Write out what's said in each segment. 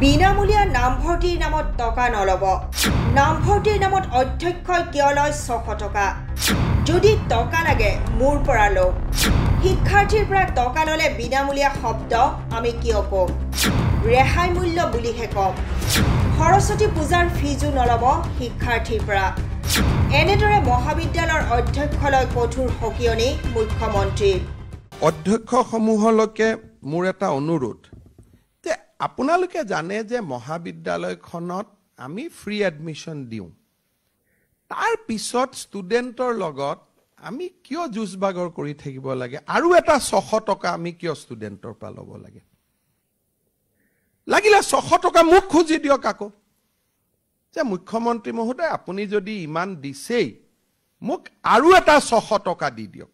বিনামূলীয়া নামভৰ্তিৰ নামত টকা নলব নামভৰ্তিৰ নামত অধ্যক্ষই কিয় লয় 600 টকা যদি টকা লাগে মোৰ পৰা লওক শিক্ষাৰ্থীৰ পৰা টকা ললে বিনামূলীয়া শব্দ আমি কিয় কম ৰেহাই মূল্য বুলিহে কম সৰস্বতী পূজাৰ ফিজু নলব শিক্ষাৰ্থীৰ পৰা এনেদৰে মহাবিদ্যালয়ৰ অধ্যক্ষলৈ কঠোৰ হকিয়নি মুখ্যমন্ত্ৰীৰ অধ্যক্ষসমূহলৈকে মোৰ এটা অনুৰোধ যে আপোনালোকে জানে যে মহাবিদ্যালয়খনত আমি ফ্ৰী এডমিশন দিওঁ তাৰ পিছত ষ্টুডেণ্টৰ লগত আমি কিয় জুজবাগৰ কৰি থাকিব লাগে আৰু এটা 600 টকা আমি কিয় ষ্টুডেণ্টৰ পৰা ল'ব লাগে লাগিলে 600 টকা মোক খুজি দিয়ক আকৌ যে মুখ্যমন্ত্ৰী মহোদয় আপুনি যদি ইমান দিছেই মোক আৰু এটা 600 টকা দি দিয়ক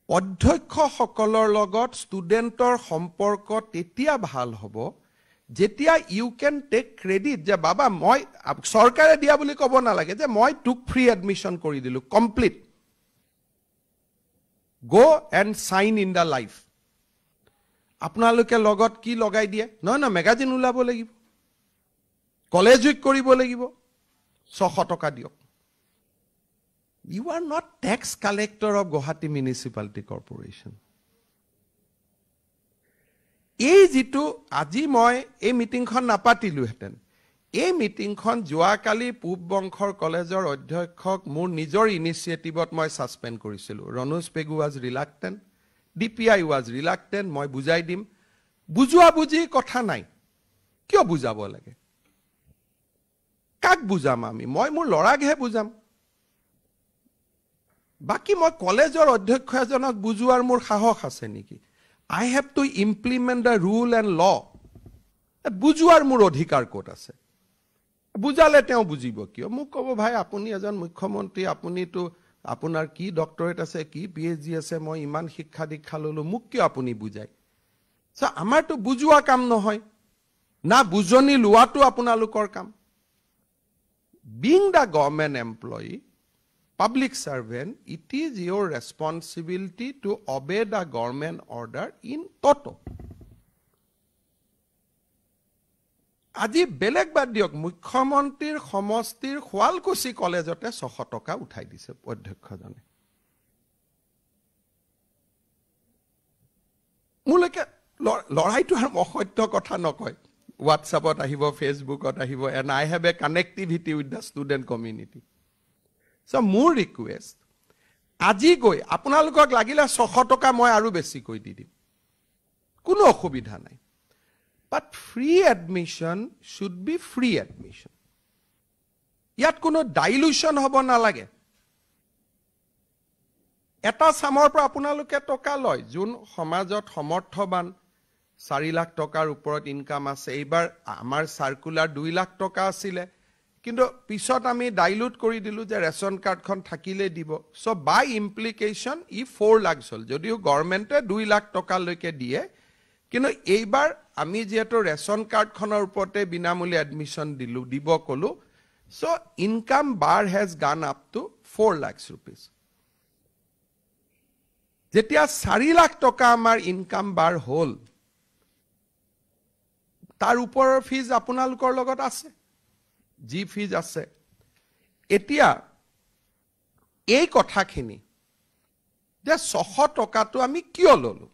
অধ্যক্ষসকলৰ লগত ষ্টুডেণ্টৰ সম্পৰ্ক তেতিয়া ভাল হ'ব যেতিয়া ইউ কেন টেক ক্ৰেডিট যে বাবা মই চৰকাৰে দিয়া বুলি ক'ব নালাগে যে মই টুক ফ্ৰী এডমিশন কৰি দিলোঁ complete go and sign in the life আপোনালোকে লগত কি লগাই দিয়ে নহয় নহয় মেগাজিন ওলাব লাগিব কলেজ উইক কৰিব লাগিব 600 টকা দিয়ক You are not tax collector of Guwahati Municipality Corporation. এই যেটো আজি মই এই মিটিংখন নাপাতিলো হেতেন এই মিটিংখন যোৱাকালি পূব বংশৰ কলেজৰ অধ্যক্ষক মোৰ নিজৰ ইনিচিয়েটিভত মই সাসপেন্ড কৰিছিলো Ranoj Pegu was reluctant DPI was reluctant মই বুজাই দিম বুজোৱা বুজি কথা নাই কিয় বুজাব লাগে কাক বুজাম আমি মই মোৰ লৰাকহে বুজাম বাকি মই কলেজৰ অধ্যক্ষ এজনক বুজোৱাৰ মোৰ সাহস আছে নেকি I have to implement the rule and law বুজোৱাৰ মোৰ অধিকাৰ ক'ত আছে বুজালে তেওঁ বুজিব কিয় মোক ক'ব ভাই আপুনি এজন মুখ্যমন্ত্ৰী আপুনি তো আপোনাৰ কি ডক্টৰেট আছে কি PhD আছে মই ইমান শিক্ষা দীক্ষা ললো মোক কিয় আপুনি বুজাই সো আমাৰ তো বুজোৱা কাম নহয় না বুজনি লোৱাটো আপোনালোকৰ কাম being the government employee public servant, it is your responsibility to obey the government order in toto. আজি বেলেগ বাদ দিয়ক মুখ্যমন্ত্ৰীৰ সমষ্টিৰ খোৱালকুছি কলেজতে 600 টকা উঠাই দিছে অধ্যক্ষজনে মূলকে লড়াইটো আৰু অসত্য কথা নকয় হোৱাটছআপত আহিব ফেচবুকত আহিব and I have a connectivity with the student community. So more request আজি গৈ আপোনালোকক লাগিলে 600 টকা মই আৰু বেছি কৈ দি দিম কোনো অসুবিধা নাই but free admission should be free admission ইয়াত কোনো ডাইলুশন হ'ব নালাগে এটা সামৰ পৰা আপোনালোকে টকা লয় যোন সমাজত সমৰ্থবান 4 লাখ টকাৰ ওপৰত ইনকাম আছে এইবাৰ আমাৰ সাৰ্কুলাৰ 2 লাখ টকা আছিল কিন্তু পিছত আমি ডাইলুট কৰি দিলু যে ৰেশন কাৰ্ডখন থাকিলে দিব সো বাই ইমপ্লিকেশন ই 4 লাখ হল যদিও গভৰ্নমেন্টে 2 লাখ টকা লৈকে দিয়ে কিন্তু এইবাৰ আমি যেটো ৰেশন কাৰ্ডখনৰ ওপৰতে বিনামূলীয়া এডমিশন দিলু দিব কলো so income bar has gone up to 4 lakh rupees যেতিয়া 4 লাখ টকা আমাৰ ইনকাম বাৰ হল তাৰ ওপৰৰ ফিজ আপোনালোকৰ লগত আছে জি ফিজ আছে এতিয়া এই কথাখিনি যে 600 টকাটো আমি কিয় ললো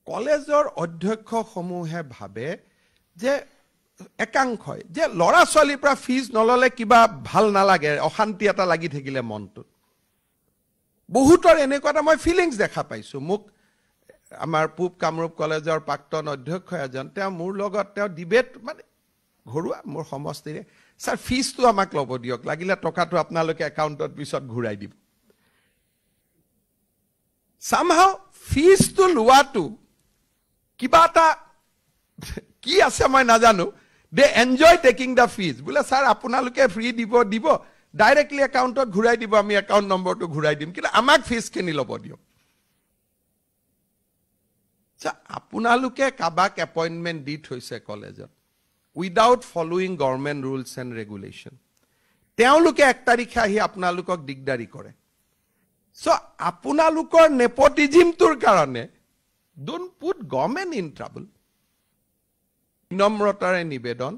কলেজৰ অধ্যক্ষ সমূহে ভাবে যে একাংশই যে লৰা ছোৱালীৰ পৰা ফিজ নললে কিবা ভাল নালাগে অশান্তি এটা লাগি থাকিলে মনটো বহুতৰ এনেকুৱা মই ফিলিংস দেখা পাইছো মোক আমাৰ পূব কামৰূপ কলেজৰ প্ৰাক্তন অধ্যক্ষ এজন তেওঁ মোৰ লগত তেওঁ ডিবেট মানে ঘৰুৱা মোৰ সমষ্টিৰে স্যাৰ ফিজটো আমাক ল'ব দিয়ক লাগিলে টকাটো আপোনালোকে একাউণ্টত পিছত ঘূৰাই দিব somehow ফিজটো লোৱাটো কিবা এটা কি আছে মই নাজানো they enjoy taking the fees বুলে স্যাৰ আপোনালোকে ফ্ৰী দিব ডাইৰেক্টলি একাউণ্টত ঘূৰাই দিব আমি একাউণ্ট নম্বৰটো ঘূৰাই দিম কিন্তু আমাক ফিজ কিনি ল'ব দিয়ক আপোনালোকে কাবাক এপইন্টমেন্ট দি থৈছে কলেজত without following government rules and regulation তেওঁলোকে 1 তাৰিখে আহি আপোনালোকক দিগদাৰি কৰে সো আপোনালোকৰ নেপোটিজিমটোৰ কাৰণে Don't put government in trouble. নম্ৰতাৰে নিবেদন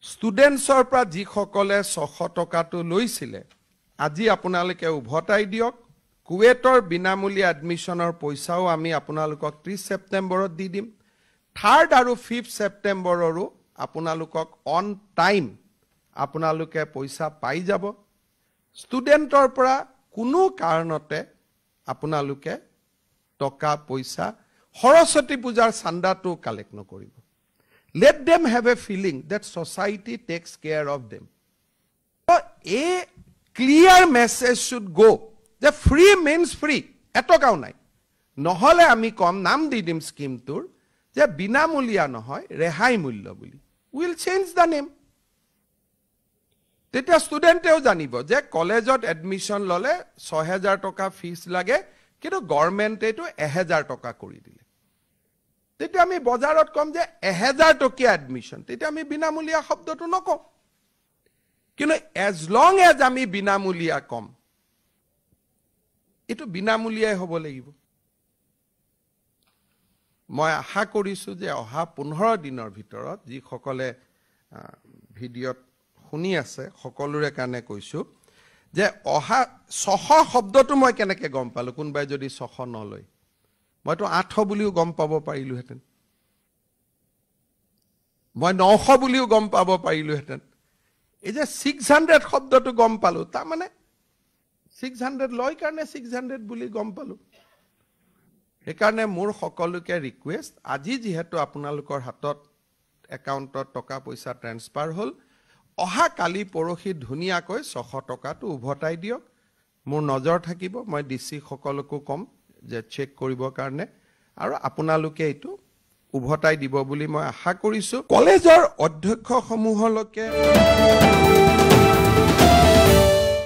ষ্টুডেণ্টছৰ পৰা যিসকলে 600 টকাটো লৈছিলে আজি আপোনালোকে উভতাই দিয়ক কুৱেটৰ বিনামূলীয়া এডমিশ্যনৰ পইচাও আমি আপোনালোকক 30 ছেপ্টেম্বৰত দি দিম 3rd আৰু 5th ছেপ্টেম্বৰৰো আপোনালোকক অন টাইম আপোনালোকে পইচা পাই যাব ষ্টুডেণ্টৰ পৰা কোনো কাৰণতে আপোনালোকে টকা পইচা সৰস্বতী পূজাৰ চান্দাটো কালেক্ট নকৰিব let them have a feeling that society takes care of them so a clear message should go that free means free etokao nai নহলে আমি কম নাম দি দিম স্কিমটোৰ যে বিনামূলীয়া নহয় ৰেহাই মূল্য বুলি will change the name তেতিয়া ষ্টুডেণ্টেও জানিব যে কলেজত এডমিশ্যন ললে 6000 টকা ফিস লাগে কিন্তু গভৰ্ণমেণ্টে তো 1000 টকা কৰি দিলে তেতিয়া আমি বজাৰত কম যে 1000 টকীয়া এডমিশ্যন তেতিয়া আমি বিনামূলীয়া শব্দটো নকওঁ কিন্তু as long as আমি বিনামূলীয়া কম এটো বিনামূলীয়াই হ'ব লাগিব মই আশা কৰিছো যে অহা 15 দিনৰ ভিতৰত যি সকলে ভিডিঅত শুনি আছে সকলোৰে কাৰণে কৈছো যে অহা 600 শব্দটো মই কেনেকৈ গম পালো কোনবাই যদি 600 নলয় মইতো 800 বুলিও গম পাব পাৰিলো হেতেন মই 900 বুলিও গম পাব পাৰিলো হেতেন এই যে 600 শব্দটো গম পালো তা মানে 600 লয় কাৰণে 600 বুলি গম পালো একাৰণে মোৰ সকলোকে ৰিকুৱেষ্ট আজি যেহেতু আপোনালোকৰ হাতত একাউণ্টত টকা পইচা ট্ৰান্সফাৰ হল অহা কালি পৰহি ধুনিয়াকৈ 600 টকাটো উভতাই দিয়ক মোৰ নজৰ থাকিব মই ডিসি সকলকো কম যে চেক কৰিবৰ কাৰণে আৰু আপোনালোকে এইটো উভতাই দিব বুলি মই আশা কৰিছো কলেজৰ অধ্যক্ষ সমূহলৈকে